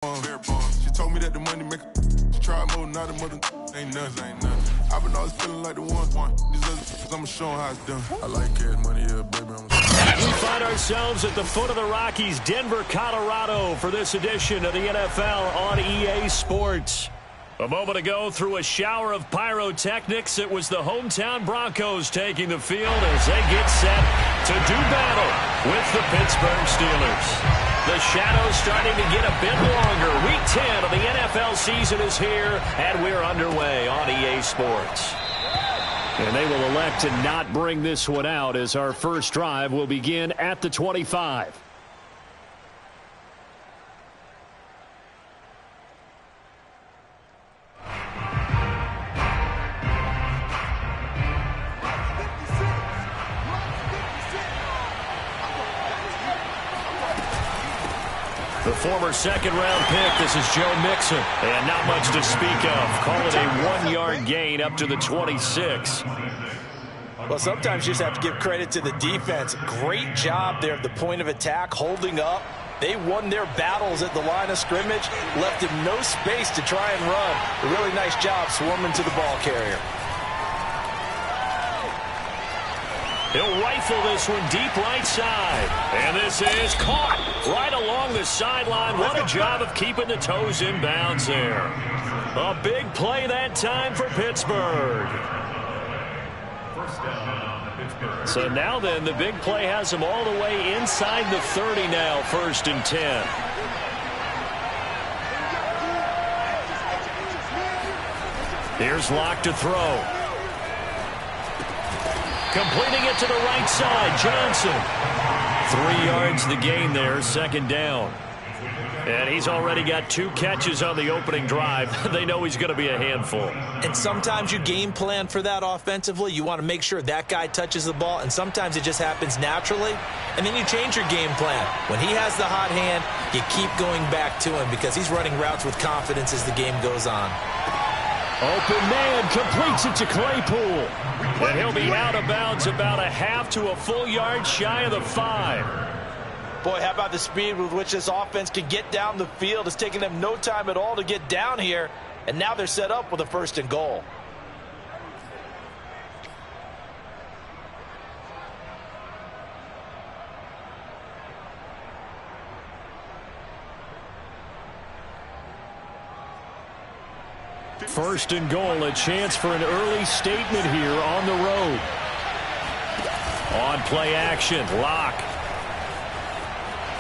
She told me that the money make she tried more, not a mother ain't nothing. I've been always feeling like the one. These others, I'ma show 'em how it's done. I like cash money, yeah, baby. We find ourselves at the foot of the Rockies, Denver, Colorado, for this edition of the NFL on EA Sports. A moment ago, through a shower of pyrotechnics, it was the hometown Broncos taking the field as they get set to do battle with the Pittsburgh Steelers. The shadows starting to get a bit longer. Week 10 of the NFL season is here, and we're underway on EA Sports. And they will elect to not bring this one out as our first drive will begin at the 25. The former second-round pick, this is Joe Mixon. And not much to speak of. Call it a 1-yard gain up to the 26. Well, sometimes you just have to give credit to the defense. Great job there at the point of attack, holding up. They won their battles at the line of scrimmage, left him no space to try and run. A really nice job swarming to the ball carrier. He'll rifle this one deep right side. And this is caught right along the sideline. What a job of keeping the toes in bounds there. A big play that time for Pittsburgh. So now then, the big play has them all the way inside the 30 now, 1st and 10. Here's Locke to throw. Completing it to the right side, Johnson. 3 yards the gain there, 2nd down. And he's already got 2 catches on the opening drive. They know he's going to be a handful. And sometimes you game plan for that offensively. You want to make sure that guy touches the ball, and sometimes it just happens naturally. And then you change your game plan. When he has the hot hand, you keep going back to him because he's running routes with confidence as the game goes on. Open man completes it to Claypool. And he'll be out of bounds about a half to a full yard shy of the 5. Boy, how about the speed with which this offense can get down the field? It's taking them no time at all to get down here. And now they're set up with a 1st and goal. First and goal, a chance for an early statement here on the road. On play action, Locke.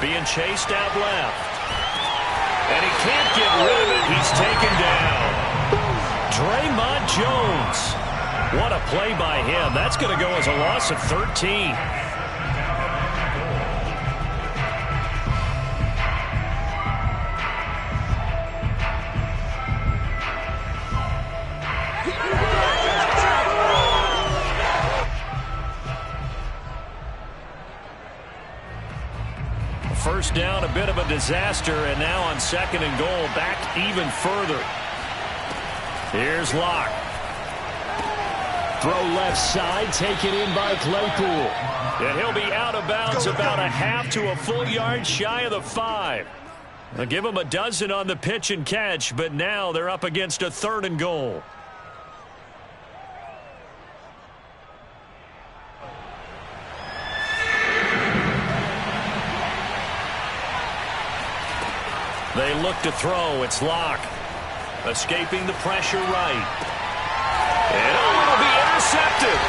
Being chased out left. And he can't get rid of it. He's taken down. Draymond Jones. What a play by him. That's going to go as a loss of 13. First down, a bit of a disaster, and now on 2nd and goal, back even further. Here's Locke. Throw left side, taken in by Claypool. And he'll be out of bounds about a half to a full yard shy of the 5. They'll give him a dozen on the pitch and catch, but now they're up against a 3rd and goal. They look to throw. It's Locke. Escaping the pressure right. And it'll be intercepted.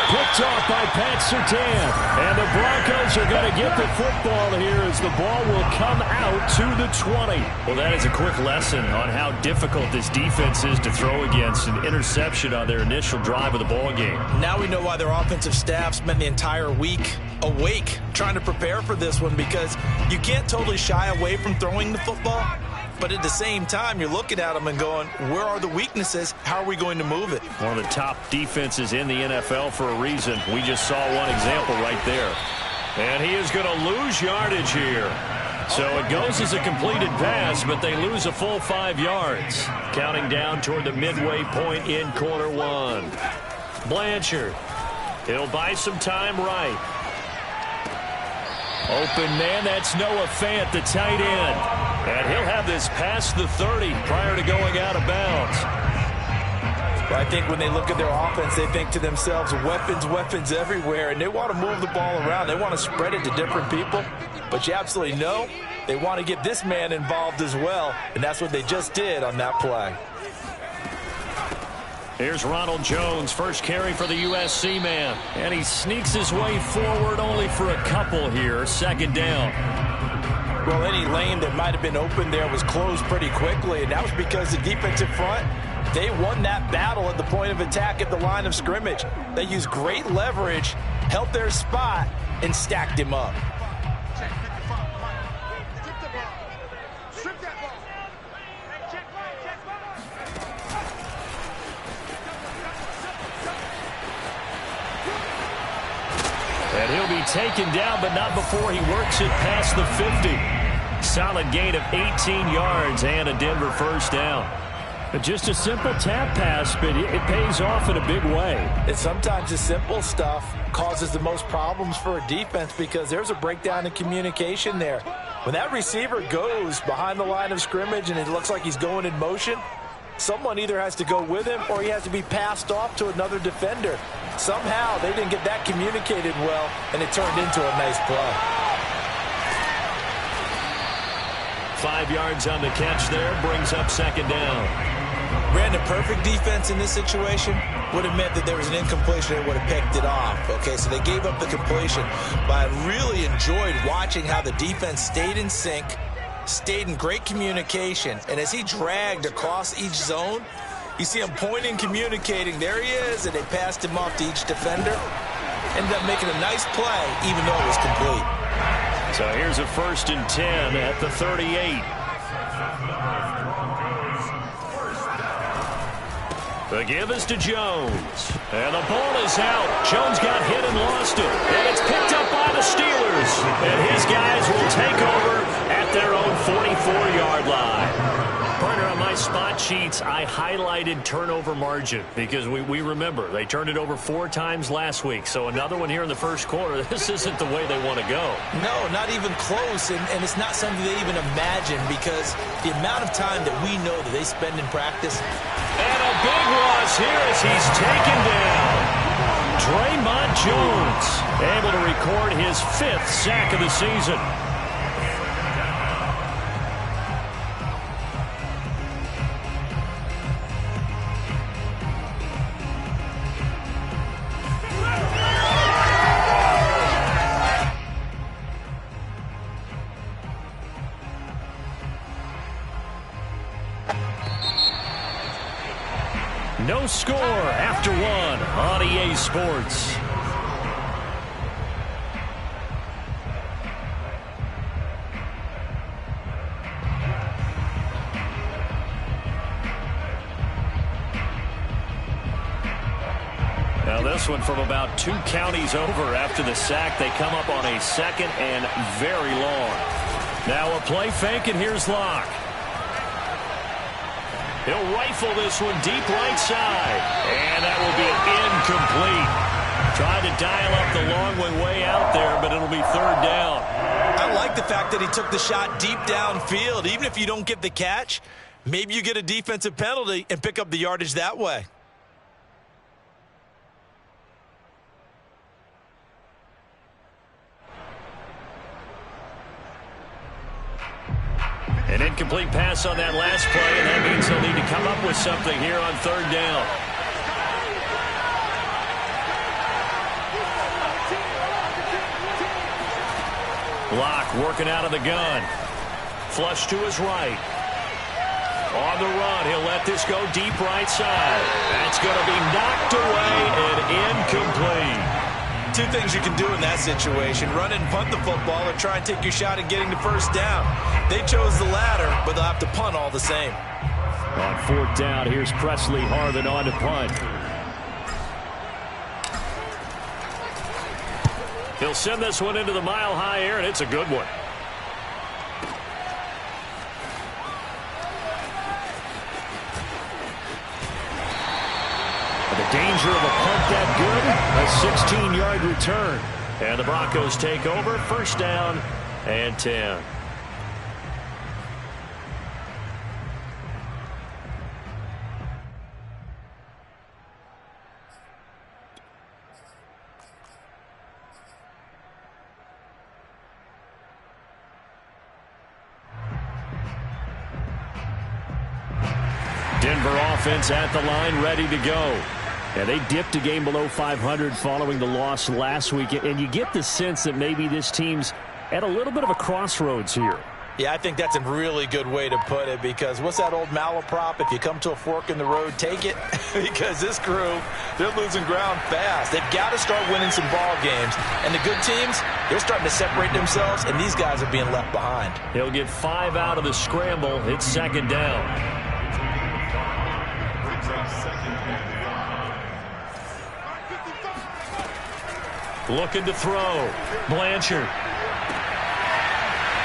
Picked off by Pat Surtain. And the Broncos are going to get the football here as the ball will come out to the 20. Well, that is a quick lesson on how difficult this defense is to throw against. An interception on their initial drive of the ball game. Now we know why their offensive staff spent the entire week awake trying to prepare for this one, because you can't totally shy away from throwing the football. But at the same time, you're looking at them and going, where are the weaknesses? How are we going to move it? One of the top defenses in the NFL for a reason. We just saw one example right there. And he is going to lose yardage here. So it goes as a completed pass, but they lose a full 5 yards. Counting down toward the midway point in quarter 1. Blanchard. He'll buy some time right. Open man, that's Noah Fant, the tight end. And he'll have this past the 30 prior to going out of bounds. Well, I think when they look at their offense, they think to themselves, weapons, weapons everywhere, and they want to move the ball around. They want to spread it to different people. But you absolutely know they want to get this man involved as well, and that's what they just did on that play. Here's Ronald Jones, first carry for the USC man. And he sneaks his way forward only for a couple here. Second down. Well, any lane that might have been open there was closed pretty quickly, and that was because the defensive front, they won that battle at the point of attack at the line of scrimmage. They used great leverage, held their spot, and stacked him up. And he'll be taken down, but not before he works it past the 50. Solid gain of 18 yards and a Denver first down. Just a simple tap pass, but it pays off in a big way. And sometimes the simple stuff causes the most problems for a defense because there's a breakdown in communication there. When that receiver goes behind the line of scrimmage and it looks like he's going in motion, someone either has to go with him or he has to be passed off to another defender. Somehow they didn't get that communicated well, and it turned into a nice play. 5 yards on the catch there, brings up second down. Ran the perfect defense in this situation would have meant that there was an incompletion that would have picked it off. Okay, so they gave up the completion, but I really enjoyed watching how the defense stayed in sync, stayed in great communication, and as he dragged across each zone, you see him pointing, communicating. There he is, and they passed him off to each defender. Ended up making a nice play, even though it was complete. So here's a 1st and 10 at the 38. The give is to Jones. And the ball is out. Jones got hit and lost it. And it's picked up by the Steelers. And his guys will take over at their own 44-yard line. Partner, on my spot sheets, I highlighted turnover margin because we remember they turned it over 4 times last week. So another one here in the first quarter. This isn't the way they want to go. No, not even close. And it's not something they even imagine because the amount of time that we know that they spend in practice. And a big loss here as he's taken down. Draymond Jones able to record his 5th sack of the season. No score after 1 on EA Sports. Now this one from about 2 counties over after the sack. They come up on a 2nd and very long. Now a play fake, and here's Locke. He'll rifle this one deep right side. And that will be incomplete. Tried to dial up the long way out there, but it'll be 3rd down. I like the fact that he took the shot deep downfield. Even if you don't get the catch, maybe you get a defensive penalty and pick up the yardage that way. An incomplete pass on that last play, and that means they'll need to come up with something here on 3rd down. Locke working out of the gun. Flush to his right. On the run, he'll let this go deep right side. That's going to be knocked away and incomplete. 2 things you can do in that situation: run and punt the football, or try and take your shot at getting the 1st down. They chose the latter, but they'll have to punt all the same. On 4th down, here's Presley Harvin on to punt. He'll send this one into the mile-high air, and it's a good one. The danger of a punt that good, a 16-yard return. And the Broncos take over, 1st down and 10. Denver offense at the line, ready to go. Yeah, they dipped a game below 500 following the loss last week, and you get the sense that maybe this team's at a little bit of a crossroads here. Yeah, I think that's a really good way to put it, because what's that old malaprop? If you come to a fork in the road, take it. Because this crew, they're losing ground fast. They've got to start winning some ball games. And the good teams, they're starting to separate themselves, and these guys are being left behind. He'll get 5 out of the scramble. It's second down. Looking to throw. Blanchard.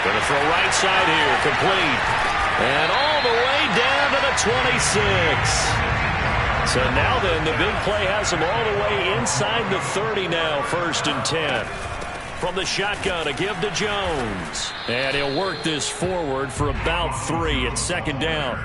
Going to throw right side here. Complete. And all the way down to the 26. So now then, the big play has him all the way inside the 30 now. 1st and 10. From the shotgun, a give to Jones. And he'll work this forward for about 3. It's second down.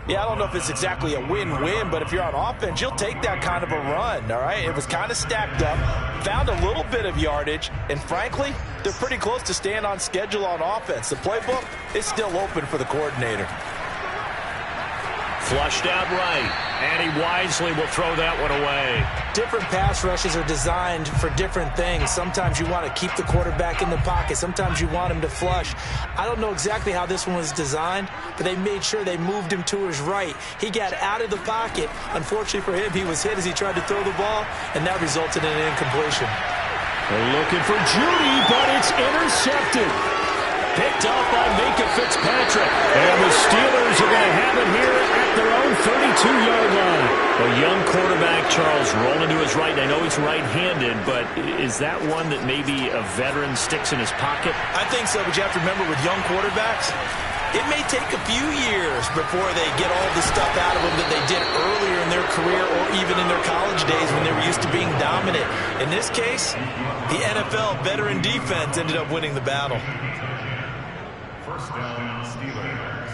Yeah, I don't know if it's exactly a win-win, but if you're on offense, you'll take that kind of a run, all right? It was kind of stacked up, found a little bit of yardage, and frankly, they're pretty close to staying on schedule on offense. The playbook is still open for the coordinator. Flushed out right, and he wisely will throw that one away. Different pass rushes are designed for different things. Sometimes you want to keep the quarterback in the pocket. Sometimes you want him to flush. I don't know exactly how this one was designed, but they made sure they moved him to his right. He got out of the pocket. Unfortunately for him, he was hit as he tried to throw the ball, and that resulted in an incompletion. They're looking for Judy, but it's intercepted. Picked off by Minka Fitzpatrick. And the Steelers are going to have it here at their own 32-yard line. A young quarterback, Charles, rolling to his right. I know he's right-handed, but is that one that maybe a veteran sticks in his pocket? I think so, but you have to remember with young quarterbacks, it may take a few years before they get all the stuff out of them that they did earlier in their career or even in their college days when they were used to being dominant. In this case, the NFL veteran defense ended up winning the battle. First down, Steelers.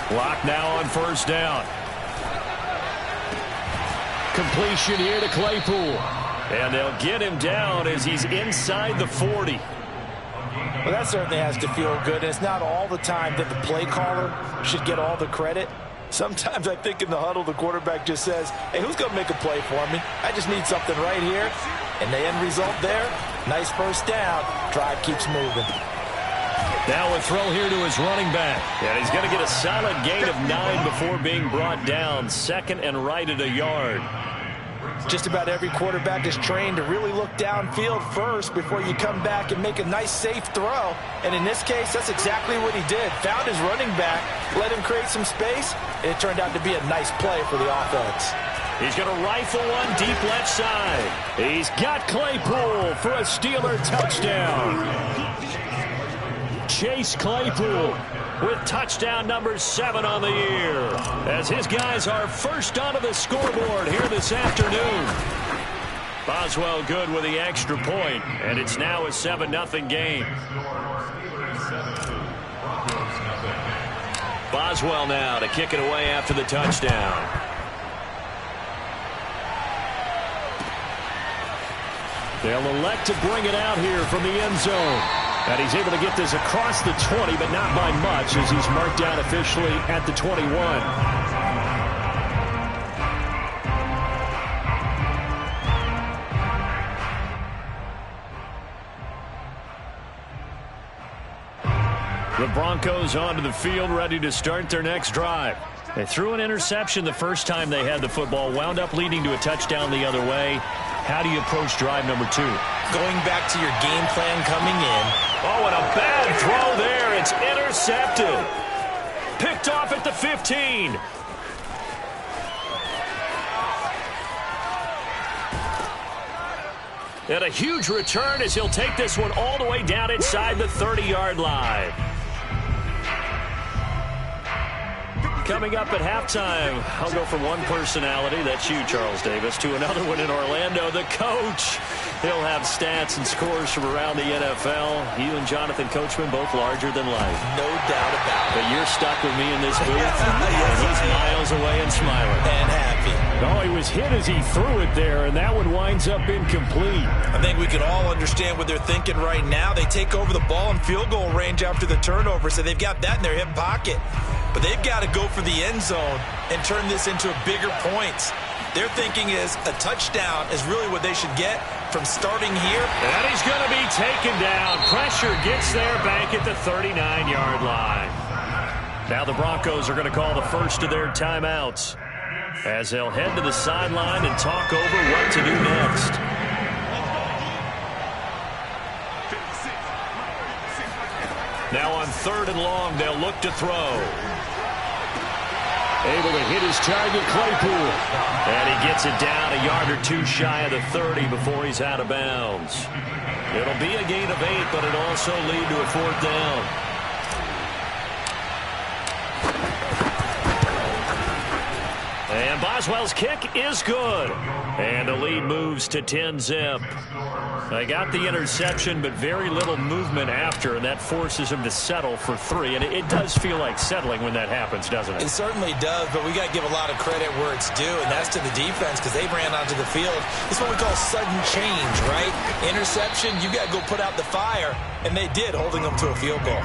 Clock now on first down. Completion here to Claypool. And they'll get him down as he's inside the 40. Well, that certainly has to feel good. It's not all the time that the play caller should get all the credit. Sometimes I think in the huddle, the quarterback just says, hey, who's going to make a play for me? I just need something right here. And the end result there, nice first down. Drive keeps moving. Now a throw here to his running back. And he's going to get a solid gain of 9 before being brought down. Second and right at a yard. Just about every quarterback is trained to really look downfield first before you come back and make a nice, safe throw. And in this case, that's exactly what he did. Found his running back, let him create some space, and it turned out to be a nice play for the offense. He's going to rifle one deep left side. He's got Claypool for a Steeler touchdown. Chase Claypool with touchdown number 7 on the year, as his guys are first onto the scoreboard here this afternoon. Boswell good with the extra point, and it's now a 7-0 game. Boswell now to kick it away after the touchdown. They'll elect to bring it out here from the end zone. And he's able to get this across the 20, but not by much, as he's marked down officially at the 21. The Broncos onto the field, ready to start their next drive. They threw an interception the first time they had the football, wound up leading to a touchdown the other way. How do you approach drive number 2? Going back to your game plan coming in. Oh, and a bad throw there. It's intercepted. Picked off at the 15. And a huge return as he'll take this one all the way down inside the 30-yard line. coming up at halftime. I'll go from one personality, that's you, Charles Davis, to another one in Orlando, the coach. He'll have stats and scores from around the NFL. You and Jonathan Coachman both larger than life. No doubt about it. But you're stuck with me in this booth, and he's miles away and smiling. And happy. Oh, he was hit as he threw it there, and that one winds up incomplete. I think we can all understand what they're thinking right now. They take over the ball in field goal range after the turnover, so they've got that in their hip pocket. But they've got to go for the end zone and turn this into bigger points. Their thinking is a touchdown is really what they should get from starting here. And he's going to be taken down. Pressure gets there back at the 39-yard line. Now the Broncos are going to call the first of their timeouts as they'll head to the sideline and talk over what to do next. Now on 3rd and long, they'll look to throw. Able to hit his target, Claypool. And he gets it down a yard or two shy of the 30 before he's out of bounds. It'll be a gain of 8, but it'll also lead to a 4th down. And Boswell's kick is good. And the lead moves to 10-zip. They got the interception, but very little movement after, and that forces him to settle for 3. And it does feel like settling when that happens, doesn't it? It certainly does, but we got to give a lot of credit where it's due, and that's to the defense because they ran onto the field. It's what we call sudden change, right? Interception, you got to go put out the fire, and they did, holding them to a field goal.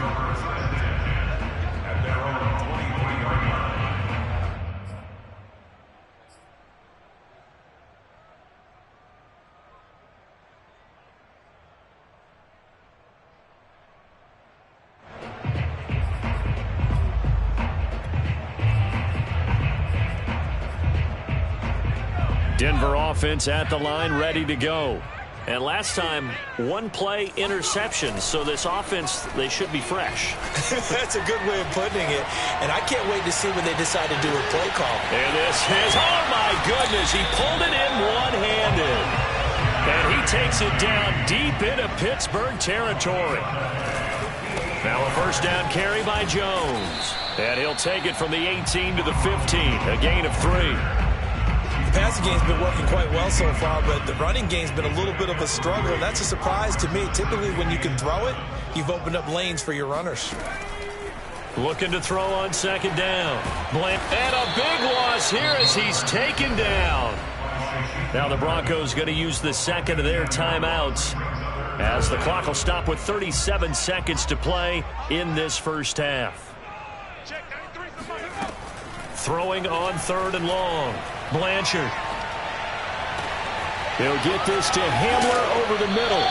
Denver offense at the line, ready to go. And last time, one play interception. So this offense, they should be fresh. That's a good way of putting it. And I can't wait to see when they decide to do a play call. And this is, oh my goodness, he pulled it in one-handed. And he takes it down deep into Pittsburgh territory. Now a first down carry by Jones. And he'll take it from the 18 to the 15, a gain of 3. The passing game's been working quite well so far, but the running game's been a little bit of a struggle. That's a surprise to me. Typically, when you can throw it, you've opened up lanes for your runners. Looking to throw on 2nd down. And a big loss here as he's taken down. Now the Broncos going to use the second of their timeouts as the clock will stop with 37 seconds to play in this first half. Throwing on 3rd and long. Blanchard. He'll get this to Hamler over the middle.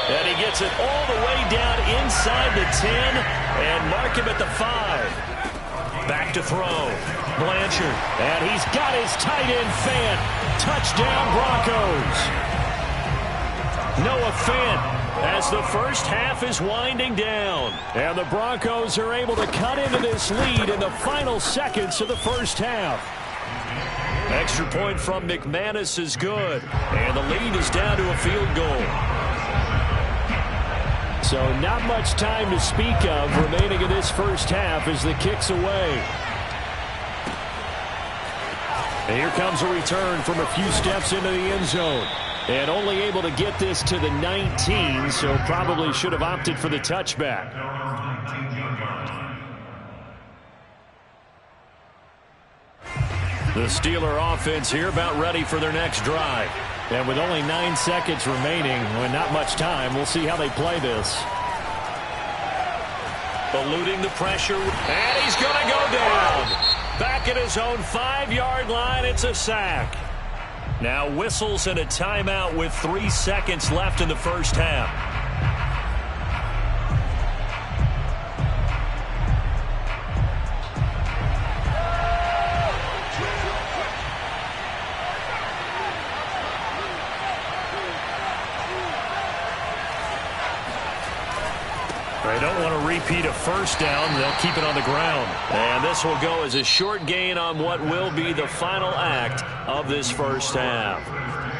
And he gets it all the way down inside the 10 and mark him at the 5. Back to throw. Blanchard. And he's got his tight end Fant. Touchdown Broncos. Noah Fant as the first half is winding down. And the Broncos are able to cut into this lead in the final seconds of the first half. Extra point from McManus is good. And the lead is down to a field goal. So not much time to speak of remaining in this first half as the kick's away. And here comes a return from a few steps into the end zone. And only able to get this to the 19, so probably should have opted for the touchback. The Steeler offense here about ready for their next drive. And with only 9 seconds remaining, and not much time, we'll see how they play this. Eluding the pressure, and he's going to go down. Back at his own 5-yard line, it's a sack. Now whistles and a timeout with 3 seconds left in the first half. They don't want to repeat a first down. They'll keep it on the ground. And this will go as a short gain on what will be the final act of this first half.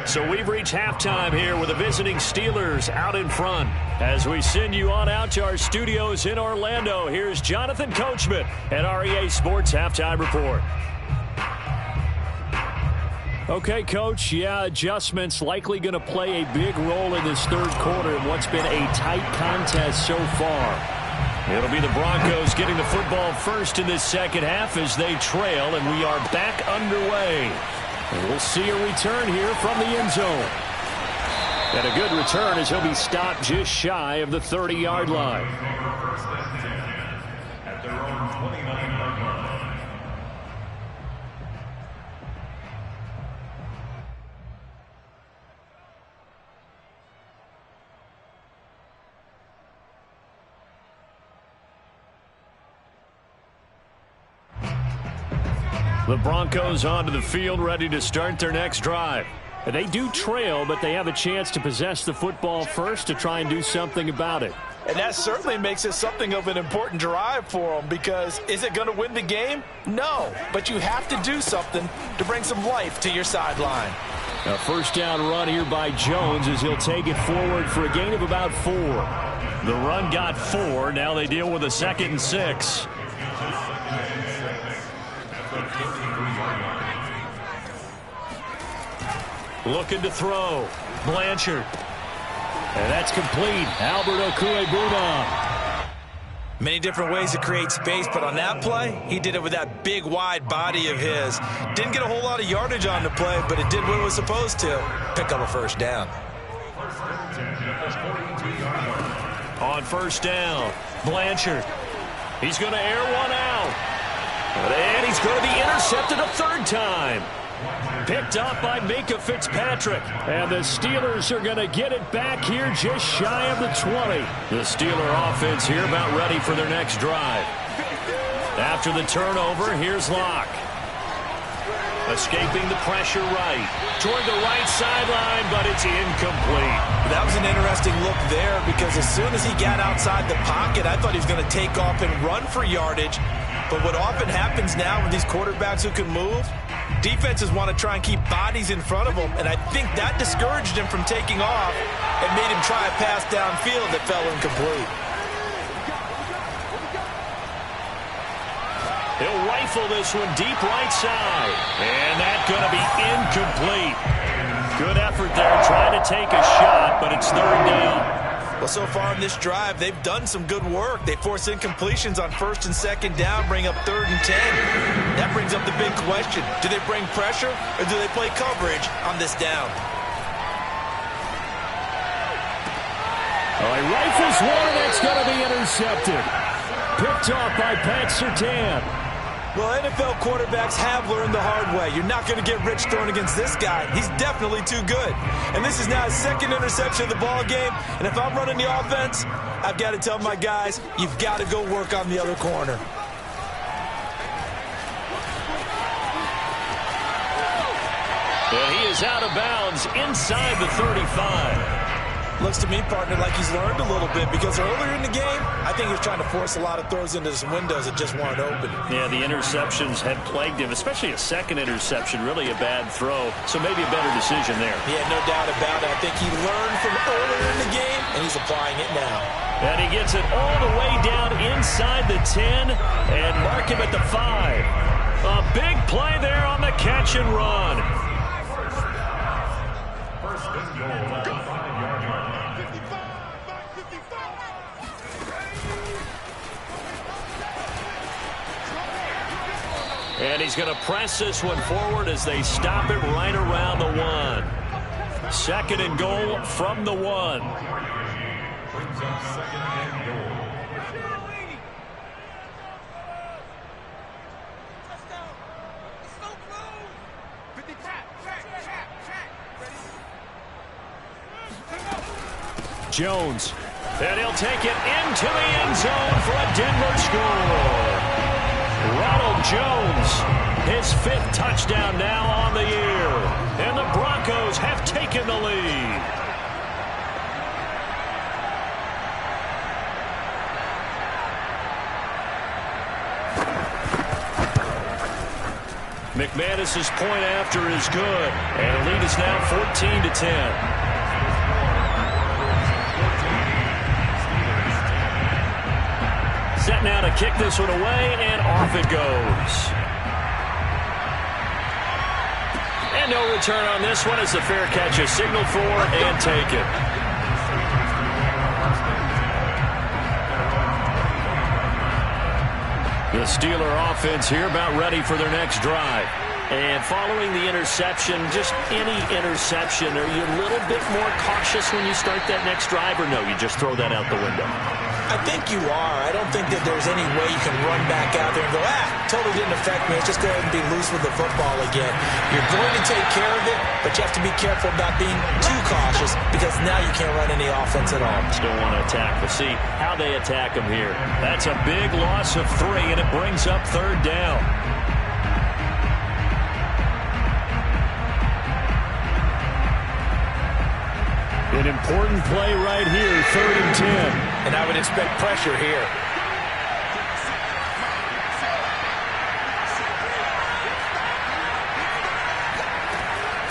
So we've reached halftime here with the visiting Steelers out in front. As we send you on out to our studios in Orlando, here's Jonathan Coachman at our EA Sports Halftime Report. Okay, Coach, adjustments likely going to play a big role in this third quarter in what's been a tight contest so far. It'll be the Broncos getting the football first in this second half as they trail, and we are back underway. And we'll see a return here from the end zone. And a good return as he'll be stopped just shy of the 30-yard line. At their own 29-yard line. The Broncos onto the field, ready to start their next drive. They do trail, but they have a chance to possess the football first to try and do something about it. And that certainly makes it something of an important drive for them, because is it going to win the game? No, but you have to do something to bring some life to your sideline. A first down run here by Jones as he'll take it forward for a gain of about 4. The run got 4. Now they deal with a 2nd and 6. Looking to throw. Blanchard. And that's complete. Albert Okwuegbunam. Many different ways to create space, but on that play, he did it with that big, wide body of his. Didn't get a whole lot of yardage on the play, but it did what it was supposed to. Pick up a first down. On first down, Blanchard. He's going to air one out. And he's going to be intercepted a third time. Picked up by Minkah Fitzpatrick. And the Steelers are going to get it back here just shy of the 20. The Steeler offense here about ready for their next drive. After the turnover, here's Locke. Escaping the pressure right. Toward the right sideline, but it's incomplete. That was an interesting look there, because as soon as he got outside the pocket, I thought he was going to take off and run for yardage. But what often happens now with these quarterbacks who can move, defenses want to try and keep bodies in front of them, and I think that discouraged him from taking off and made him try a pass downfield that fell incomplete. He'll rifle this one deep right side, and that's going to be incomplete. Good effort there, trying to take a shot, but it's third down. Well, so far in this drive, they've done some good work. They force incompletions on first and second down, bring up 3rd and 10. That brings up the big question. Do they bring pressure, or do they play coverage on this down? He rifles one, and that's going to be intercepted. Picked off by Pat Surtain. Well, NFL quarterbacks have learned the hard way. You're not going to get rich throwing against this guy. He's definitely too good. And this is now his 2nd interception of the ball game. And if I'm running the offense, I've got to tell my guys, you've got to go work on the other corner. And he is out of bounds inside the 35. Looks to me, partner, like he's learned a little bit, because earlier in the game, I think he was trying to force a lot of throws into some windows that just weren't open. Yeah, the interceptions had plagued him, especially a 2nd interception, really a bad throw. So maybe a better decision there. Yeah, no doubt about it. I think he learned from earlier in the game, and he's applying it now. And he gets it all the way down inside the 10 and mark him at the 5. A big play there on the catch and run. First and goal. And he's going to press this one forward as they stop it right around the 1. 2nd and goal from the 1. Brings up 2nd and goal. Jones. And he'll take it into the end zone for a Denver score. Ronald Jones, his 5th touchdown now on the year. And the Broncos have taken the lead. McManus's point after is good. And the lead is now 14-10. Set now to kick this one away, and off it goes. And no return on this one as the fair catch is signaled for and taken. The Steeler offense here about ready for their next drive. And following the interception, just any interception, are you a little bit more cautious when you start that next drive, or no, you just throw that out the window? I think you are. I don't think that there's any way you can run back out there and go, totally didn't affect me. Let's just go ahead and be loose with the football again. You're going to take care of it, but you have to be careful about being too cautious because now you can't run any offense at all. Still want to attack. We'll see how they attack them here. That's a big loss of 3, and it brings up 3rd down. An important play right here, 3rd and 10. And I would expect pressure here.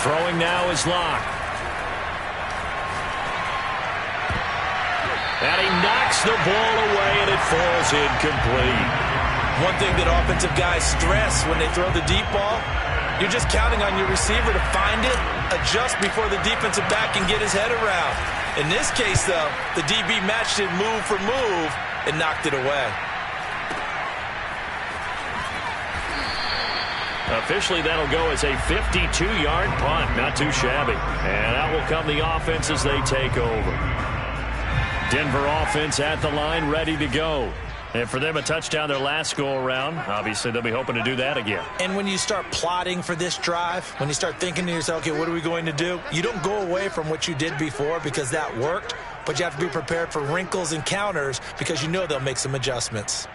Throwing now is Locke. And he knocks the ball away, and it falls incomplete. One thing that offensive guys stress when they throw the deep ball, you're just counting on your receiver to find it, adjust before the defensive back can get his head around. In this case, though, the DB matched it move for move and knocked it away. Officially, that'll go as a 52-yard punt. Not too shabby. And out will come the offense as they take over. Denver offense at the line, ready to go. And for them, a touchdown their last go-around. Obviously, they'll be hoping to do that again. And when you start plotting for this drive, when you start thinking to yourself, okay, what are we going to do? You don't go away from what you did before because that worked, but you have to be prepared for wrinkles and counters because you know they'll make some adjustments.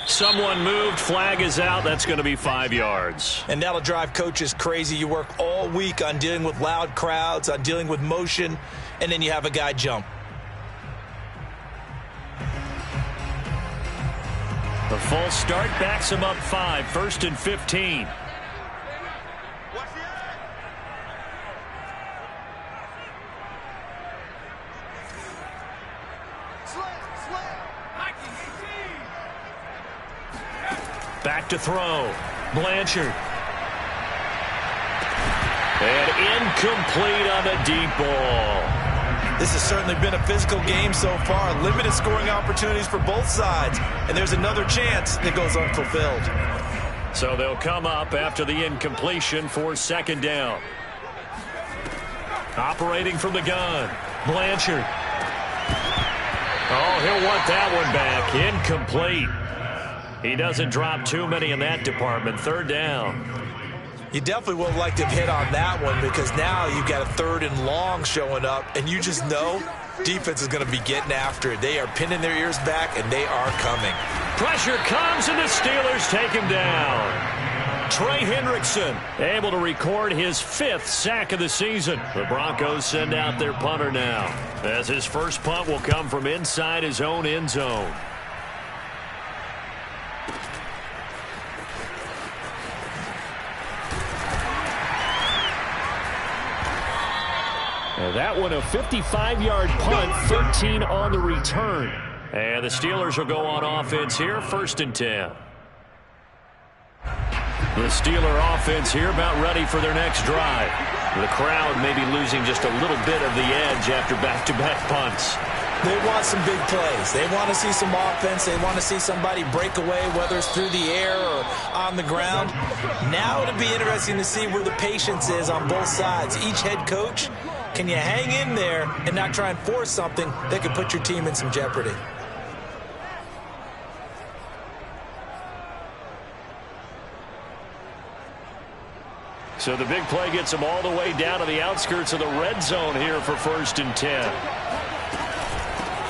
Someone moved, flag is out. That's going to be 5 yards. And that'll drive coaches crazy. You work all week on dealing with loud crowds, on dealing with motion, and then you have a guy jump. The false start backs him up 5, 1st and 15. Back to throw. Blanchard. And incomplete on the deep ball. This has certainly been a physical game so far. Limited scoring opportunities for both sides. And there's another chance that goes unfulfilled. So they'll come up after the incompletion for 2nd down. Operating from the gun. Blanchard. Oh, he'll want that one back. Incomplete. He doesn't drop too many in that department. 3rd down. You definitely would have liked to have hit on that one because now you've got a 3rd and long showing up, and you just know defense is going to be getting after it. They are pinning their ears back, and they are coming. Pressure comes, and the Steelers take him down. Trey Hendrickson able to record his 5th sack of the season. The Broncos send out their punter now, as his first punt will come from inside his own end zone. That one a 55-yard punt, 13 on the return. And the Steelers will go on offense here, 1st and 10. The Steeler offense here about ready for their next drive. The crowd may be losing just a little bit of the edge after back-to-back punts. They want some big plays. They want to see some offense. They want to see somebody break away, whether it's through the air or on the ground. Now it'll be interesting to see where the patience is on both sides. Each head coach, can you hang in there and not try and force something that could put your team in some jeopardy? So the big play gets him all the way down to the outskirts of the red zone here for 1st and 10.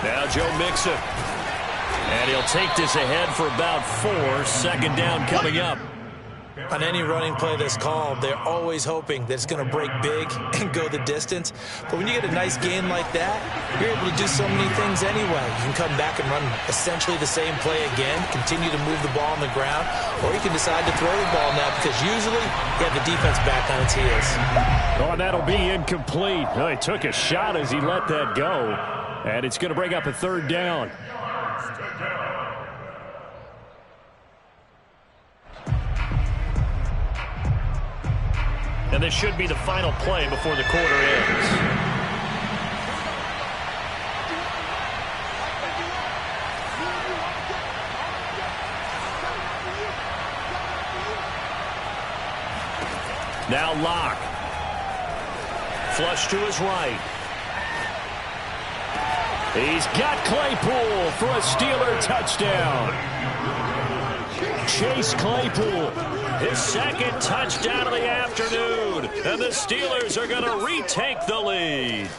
Now Joe Mixon. And he'll take this ahead for about 4. 2nd down coming up. On any running play that's called, they're always hoping that it's going to break big and go the distance. But when you get a nice gain like that, you're able to do so many things anyway. You can come back and run essentially the same play again, continue to move the ball on the ground, or you can decide to throw the ball now because usually you have the defense back on its heels. Oh, and that'll be incomplete. Oh, he took a shot as he let that go, and it's going to bring up a third down. And this should be the final play before the quarter ends. Now Locke. Flush to his right. He's got Claypool for a Steeler touchdown. Chase Claypool, his second touchdown of the afternoon, and the Steelers are going to retake the lead.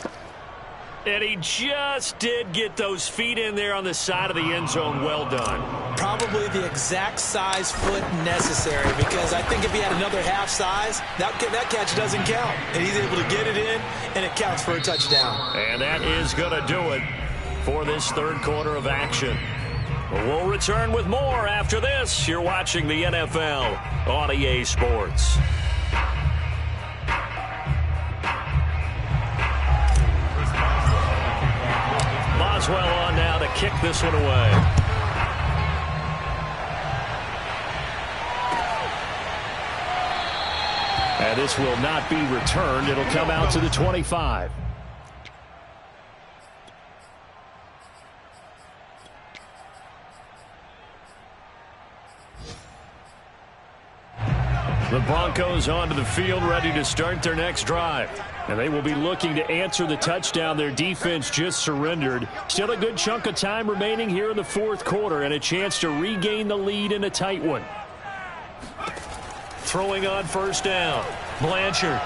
And he just did get those feet in there on the side of the end zone. Well done. Probably the exact size foot necessary, because I think if he had another half size, that catch doesn't count. And he's able to get it in, and it counts for a touchdown. And that is going to do it for this third quarter of action. We'll return with more after this. You're watching the NFL on EA Sports. Boswell on now to kick this one away. And this will not be returned. It'll come out to the 25. The Broncos onto the field, ready to start their next drive. And they will be looking to answer the touchdown their defense just surrendered. Still a good chunk of time remaining here in the fourth quarter and a chance to regain the lead in a tight one. Throwing on first down. Blanchard.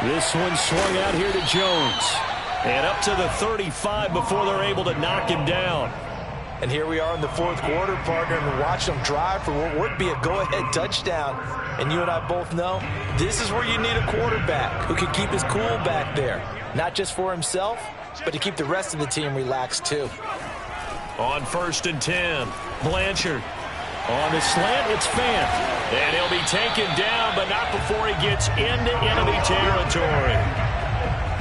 This one swung out here to Jones. And up to the 35 before they're able to knock him down. And here we are in the fourth quarter, partner, and watch them drive for what would be a go-ahead touchdown. And you and I both know this is where you need a quarterback who can keep his cool back there. Not just for himself, but to keep the rest of the team relaxed too. On first and 10, Blanchard. On the slant, it's Fant. And he'll be taken down, but not before he gets into enemy territory.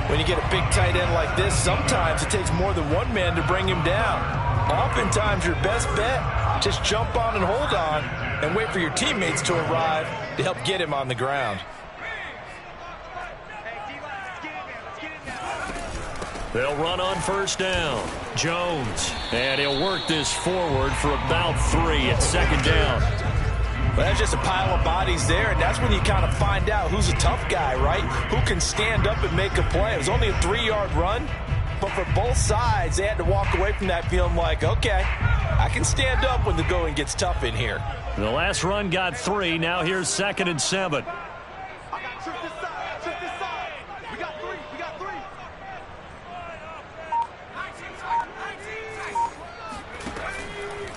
When you get a big tight end like this, sometimes it takes more than one man to bring him down. Oftentimes, your best bet, just jump on and hold on and wait for your teammates to arrive to help get him on the ground. They'll run on first down. Jones. And he'll work this forward for about 3 at second down. Well, that's just a pile of bodies there, and that's when you kind of find out who's a tough guy, right? Who can stand up and make a play. It was only a 3-yard run. But for both sides, they had to walk away from that feeling like, okay, I can stand up when the going gets tough in here. The last run got 3. Now here's second and 7.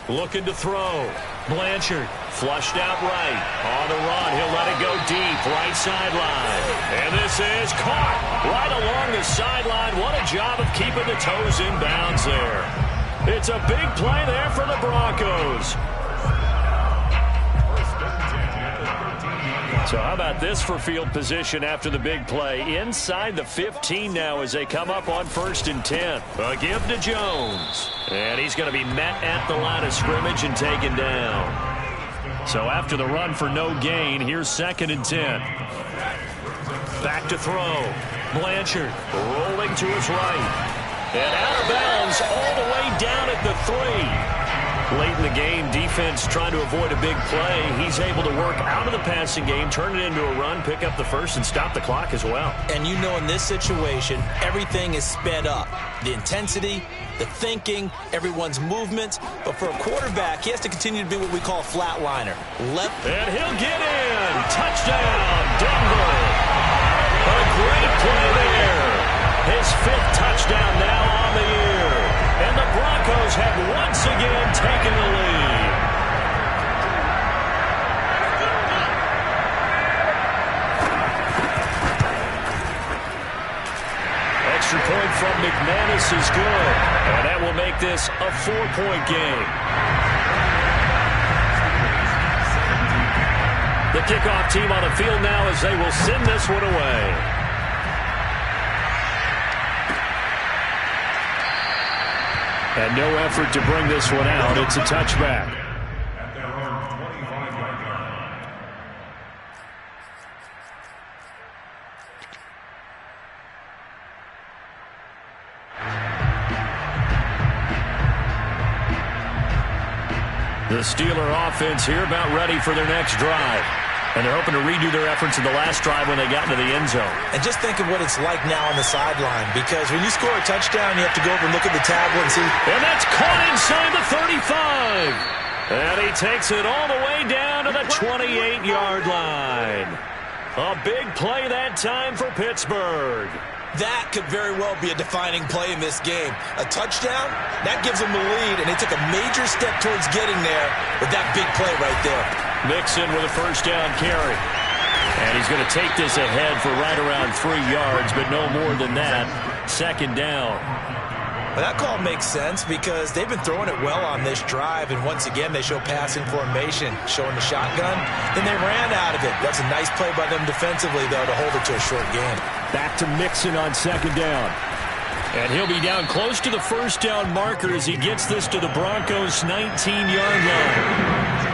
Looking to throw. Blanchard flushed out right. On the run, he'll let it go deep. Right sideline. And this is caught right along the sideline. What a job of keeping the toes in bounds there. It's a big play there for the Broncos. So how about this for field position after the big play? Inside the 15 now as they come up on first and 10. A give to Jones. And he's going to be met at the line of scrimmage and taken down. So after the run for no gain, here's second and 10. Back to throw. Blanchard rolling to his right. And out of bounds all the way down at the 3. Late in the game, defense trying to avoid a big play. He's able to work out of the passing game, turn it into a run, pick up the first, and stop the clock as well. And you know in this situation, everything is sped up. The intensity, the thinking, everyone's movement. But for a quarterback, he has to continue to be what we call a flatliner. And he'll get in. Touchdown, Denver. A great play there. His 5th touchdown now on the year. And the Broncos have once again taken the lead. this is good. And that will make this a 4-point game. The kickoff team on the field now as they will send this one away. And no effort to bring this one out. It's a touchback. The Steeler offense here about ready for their next drive. And they're hoping to redo their efforts in the last drive when they got into the end zone. And just think of what it's like now on the sideline, because when you score a touchdown, you have to go over and look at the tablet and see. And that's caught inside the 35. And he takes it all the way down to the 28-yard line. A big play that time for Pittsburgh. That could very well be a defining play in this game. A touchdown, that gives them the lead, and they took a major step towards getting there with that big play right there. Mixon with a first down carry. And he's going to take this ahead for right around 3 yards, but no more than that. Second down. Well, that call makes sense because they've been throwing it well on this drive, and once again they show passing formation, showing the shotgun. Then they ran out of it. That's a nice play by them defensively, though, to hold it to a short game. Back to Mixon on second down. And he'll be down close to the first down marker as he gets this to the Broncos' 19-yard line.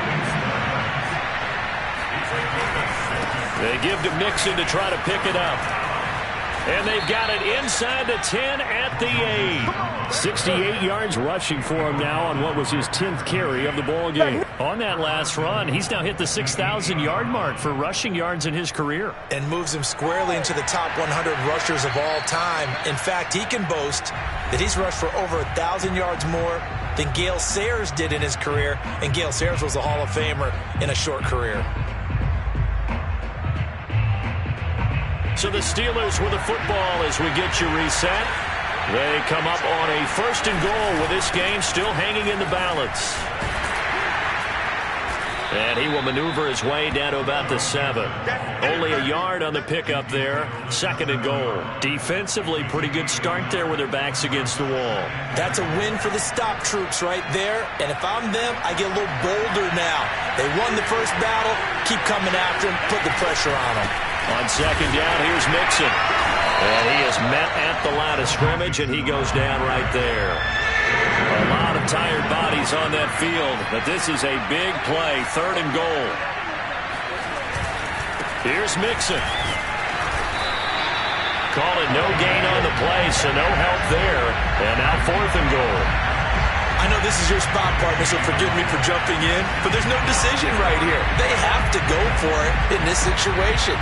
They give to Mixon to try to pick it up. And they've got it inside the 10 at the 8. 68 yards rushing for him now on what was his 10th carry of the ball game. On that last run, he's now hit the 6,000-yard mark for rushing yards in his career. And moves him squarely into the top 100 rushers of all time. In fact, he can boast that he's rushed for over 1,000 yards more than Gale Sayers did in his career. And Gale Sayers was a Hall of Famer in a short career. So the Steelers with the football as we get you reset. They come up on a 1st and goal with this game still hanging in the balance. And he will maneuver his way down to about the 7. Only a yard on the pickup there. 2nd and goal. Defensively, pretty good start there with their backs against the wall. That's a win for the stop troops right there. And if I'm them, I get a little bolder now. They won the first battle. Keep coming after them. Put the pressure on them. On second down, here's Mixon. And he is met at the line of scrimmage, and he goes down right there. A lot of tired bodies on that field, but this is a big play, 3rd and goal. Here's Mixon. Call it no gain on the play, so no help there. And now 4th and goal. I know this is your spot, partner, so forgive me for jumping in, but there's no decision right here. They have to go for it in this situation.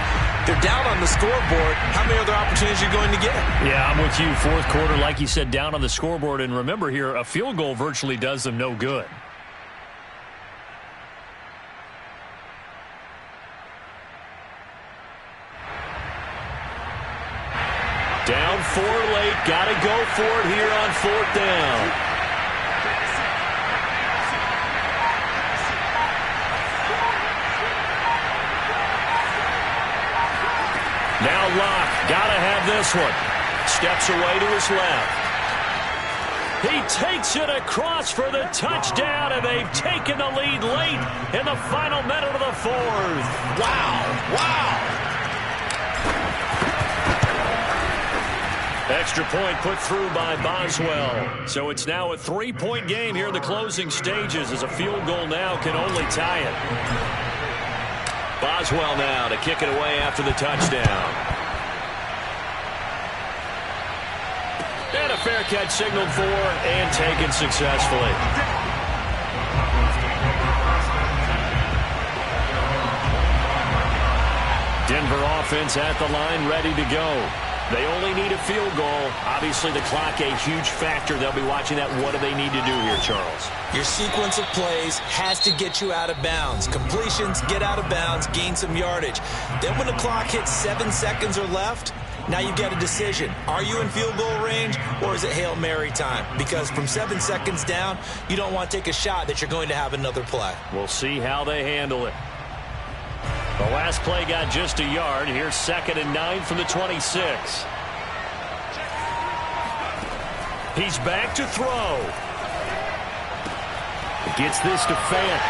They're down on the scoreboard. How many other opportunities are you going to get? Yeah, I'm with you. 4th quarter, like you said, down on the scoreboard. And remember here, a field goal virtually does them no good. Down 4 late. Got to go for it here on 4th down. Now Locke, gotta have this one. Steps away to his left. He takes it across for the touchdown, and they've taken the lead late in the final minute of the 4th. Wow, wow. Extra point put through by Boswell. So it's now a 3-point game here in the closing stages as a field goal now can only tie it. Boswell now to kick it away after the touchdown. And a fair catch signaled for and taken successfully. Denver offense at the line ready to go. They only need a field goal. Obviously, the clock a huge factor. They'll be watching that. What do they need to do here, Charles? Your sequence of plays has to get you out of bounds. Completions, get out of bounds, gain some yardage. Then when the clock hits 7 seconds or left, now you get a decision. Are you in field goal range, or is it Hail Mary time? Because from 7 seconds down, you don't want to take a shot that you're going to have another play. We'll see how they handle it. The last play got just a yard. Here's 2nd and 9 from the 26. He's back to throw. Gets this to Fant.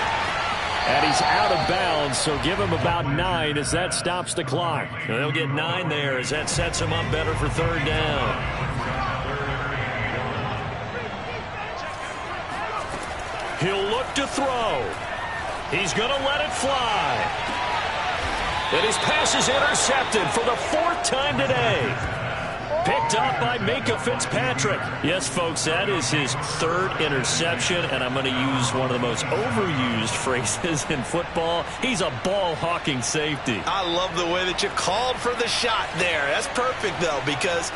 And he's out of bounds, so give him about 9 as that stops the clock. They'll get 9 there as that sets him up better for third down. He'll look to throw. He's going to let it fly. And his pass is intercepted for the 4th time today. Picked up by Minka Fitzpatrick. Yes, folks, that is his 3rd interception, and I'm going to use one of the most overused phrases in football. He's a ball-hawking safety. I love the way that you called for the shot there. That's perfect, though, because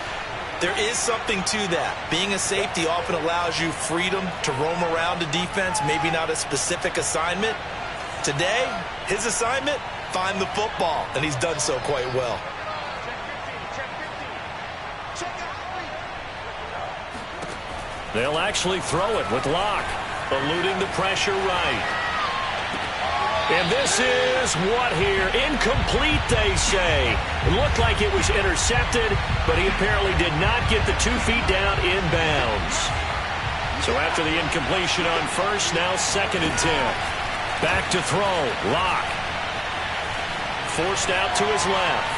there is something to that. Being a safety often allows you freedom to roam around the defense, maybe not a specific assignment. Today, his assignment, find the football, and he's done so quite well. They'll actually throw it with Locke, eluding the pressure right. And this is what here? Incomplete, they say. It looked like it was intercepted, but he apparently did not get the 2 feet down in bounds. So after the incompletion on first, now 2nd and 10. Back to throw, Locke. Forced out to his left.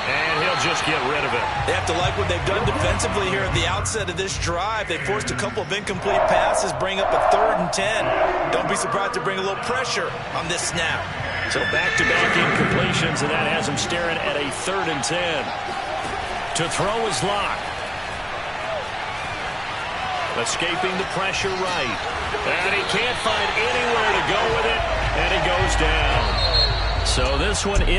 And he'll just get rid of it. They have to like what they've done defensively here at the outset of this drive. They forced a couple of incomplete passes, bring up a 3rd and 10. Don't be surprised to bring a little pressure on this snap. So back-to-back incompletions, and that has him staring at a 3rd and 10. To throw is Locke. Escaping the pressure right. And he can't find anywhere to go with it, and he goes down. So this one in.